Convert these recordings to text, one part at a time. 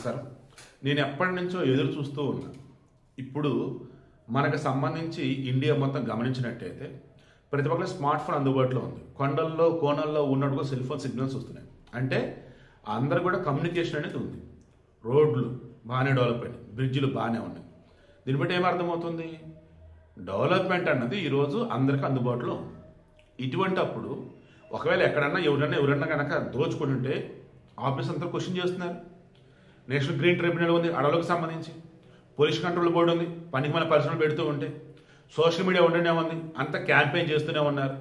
నమస్కారం. నేను ఎప్పటి నుంచో ఎదురు చూస్తూ ఉన్నా. ఇప్పుడు మనకు సంబంధించి ఇండియా మొత్తం గమనించినట్టయితే ప్రతి ఒక్కరి స్మార్ట్ ఫోన్ అందుబాటులో ఉంది. కొండల్లో కోణల్లో ఉన్నట్టుగా సెల్ ఫోన్ సిగ్నల్స్ వస్తున్నాయి. అంటే అందరు కూడా కమ్యూనికేషన్ అనేది ఉంది. రోడ్లు బాగానే డెవలప్ అయినాయి, బ్రిడ్జిలు బాగానే ఉన్నాయి. దీన్ని బట్టి ఏమర్థమవుతుంది? డెవలప్మెంట్ అన్నది ఈరోజు అందరికీ అందుబాటులో ఉంది. ఇటువంటి అప్పుడు ఒకవేళ ఎక్కడన్నా ఎవరన్నా కనుక దోచుకుని ఉంటే ఆఫీస్ అంతా క్వశ్చన్ చేస్తున్నారు. నేషనల్ గ్రీన్ ట్రిబ్యునల్ ఉంది, అడవులకు సంబంధించి పొల్యూషన్ కంట్రోల్ బోర్డు ఉంది, పనికి మన పరిశ్రమలు పెడుతూ ఉంటే సోషల్ మీడియా ఉండనే ఉంది, అంత క్యాంపెయిన్ చేస్తూనే ఉన్నారు.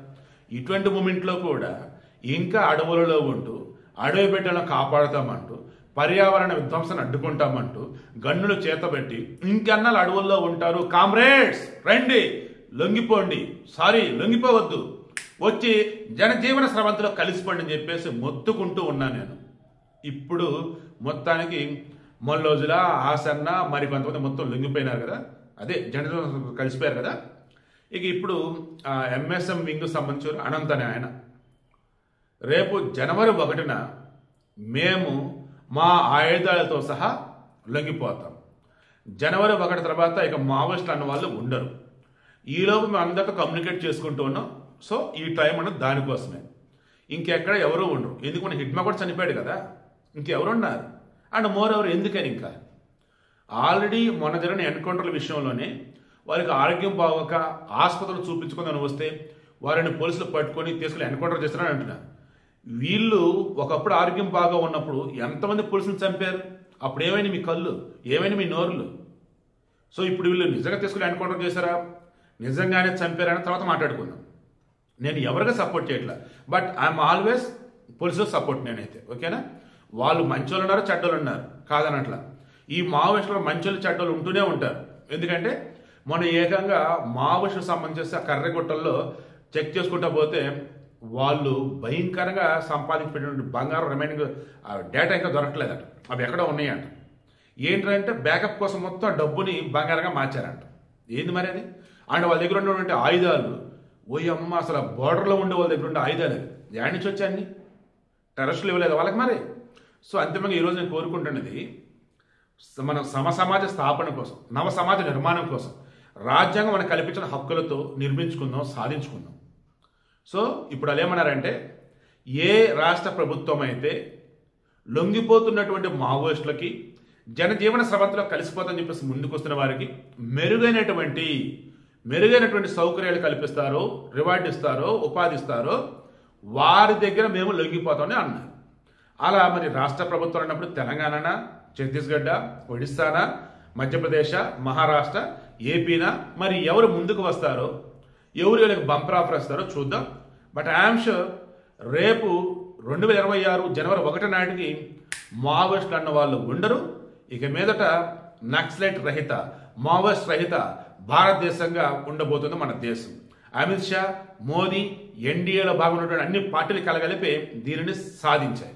ఇటువంటి మూమెంట్లో కూడా ఇంకా అడవులలో ఉంటూ అడవి బిడ్డలను కాపాడుతామంటూ పర్యావరణ విధ్వంసాన్ని అడ్డుకుంటామంటూ గన్నులు చేతబెట్టి ఇంకన్నాళ్ళు అడవుల్లో ఉంటారు. కామ్రేడ్స్ రండి, లొంగిపోండి, లొంగిపోవద్దు, వచ్చి జనజీవన స్రవంతిలో కలిసిపోండి అని చెప్పేసి మొత్తుకుంటూ ఉన్నాను నేను. ఇప్పుడు మొత్తానికి మొల్లొజుల ఆసన్న మరి కొంతమంది మొత్తం లొంగిపోయినారు కదా, అదే జనజీవన కలిసిపోయారు కదా. ఇక ఇప్పుడు ఎంఎస్ఎం వింగ్ సంబంధించిన అనంత్ అనే ఆయన రేపు జనవరి 1న మేము మా ఆయుధాలతో సహా లొంగిపోతాం. జనవరి 1 తర్వాత ఇక మావోయిస్టులు అన్న వాళ్ళు ఉండరు. ఈలోపు మేము అందరితో కమ్యూనికేట్ చేసుకుంటూ ఉన్నాం. సో ఈ టైం అన్నది దానికోసమే, ఇంకెక్కడ ఎవరు ఉండరు. ఎందుకు మన హిట్మా కూడా చనిపోయాడు కదా, ఇంకెవరు ఉన్నారు? అండ్ మోర్ ఎవరు ఎందుకని ఇంకా ఆల్రెడీ మొన్న జరిగిన ఎన్కౌంటర్ల విషయంలోనే వారికి ఆరోగ్యం బాగోక ఆసుపత్రులు చూపించుకుందని వస్తే వారిని పోలీసులు పట్టుకొని తీసుకుని ఎన్కౌంటర్ చేస్తారని అంటున్నారు. వీళ్ళు ఒకప్పుడు ఆరోగ్యం బాగా ఉన్నప్పుడు ఎంతమంది పోలీసులు చంపారు? అప్పుడు ఏమైనా మీ కళ్ళు, ఏమైనా మీ నోరులు? సో ఇప్పుడు వీళ్ళు నిజంగా తీసుకుని ఎన్కౌంటర్ చేశారా, నిజంగానే చంపారని తర్వాత మాట్లాడుకుందాం. నేను ఎవరికి సపోర్ట్ చేయట్లా, బట్ ఐఎమ్ ఆల్వేస్ పోలీసులు సపోర్ట్ నేనైతే. ఓకేనా? వాళ్ళు మంచోళ్ళు ఉన్నారు, చెడ్డోళ్ళు ఉన్నారు కాదనట్లా. ఈ మావోయిస్టులు మంచోళ్ళు చెడ్డోళ్ళు ఉంటూనే ఉంటారు. ఎందుకంటే మన ఏకంగా మావోయిస్టులకు సంబంధించి కర్రెగుట్టల్లో చెక్ చేసుకుంటా పోతే వాళ్ళు భయంకరంగా సంపాదించినటువంటి బంగారం రిమైనింగ్ డేటా ఇంకా దొరకలేదట. అవి ఎక్కడ ఉన్నాయంట. ఏంటంటే బ్యాకప్ కోసం మొత్తం డబ్బుని బంగారంగా మార్చారంట. ఏంది మరి అది? అండ్ వాళ్ళ దగ్గర ఉన్నటువంటి ఆయుధాలు, ఓయమ్మ అసలు బోర్డర్లో ఉండే వాళ్ళ దగ్గర ఉండే ఆయుధాలు యాడ్ నుంచి వచ్చాయని టెర్రరిస్టులు ఇవ్వలేదు వాళ్ళకి మరి. సో అంతిమంగా ఈరోజు నేను కోరుకుంటున్నది మన సమాజ స్థాపన కోసం, నవ సమాజ నిర్మాణం కోసం రాజ్యాంగం మనకు కల్పించిన హక్కులతో నిర్మించుకుందాం, సాధించుకుందాం. సో ఇప్పుడు వాళ్ళు ఏమన్నారంటే, ఏ రాష్ట్ర ప్రభుత్వం అయితే లొంగిపోతున్నటువంటి మావోయిస్టులకి జనజీవన స్రవంతిలో కలిసిపోతుందని చెప్పేసి ముందుకు వస్తున్న వారికి మెరుగైనటువంటి సౌకర్యాలు కల్పిస్తారో, రివార్డు ఇస్తారో, ఉపాధి ఇస్తారో వారి దగ్గర మేము లొంగిపోతామని అన్నారు. అలా మరి రాష్ట్ర ప్రభుత్వం అన్నప్పుడు తెలంగాణ, ఛత్తీస్గఢ్, ఒడిస్సానా, మధ్యప్రదేశ్, మహారాష్ట్ర, ఏపీనా, మరి ఎవరు ముందుకు వస్తారో, ఎవరు వీళ్ళకి బంపర్ ఆఫర్ ఇస్తారో చూద్దాం. బట్ ఐఎమ్ షూర్ రేపు 2026 జనవరి 1 నాటికి మావోయిస్టులు అన్న వాళ్ళు ఉండరు. ఇక మీదట నక్సలైట్ రహిత, మావోయిస్ట్ రహిత భారతదేశంగా ఉండబోతుంది మన దేశం. అమిత్ షా, మోదీ, ఎన్డీఏలో భాగమైనటువంటి అన్ని పార్టీలు కలగలిపి దీనిని సాధించాయి.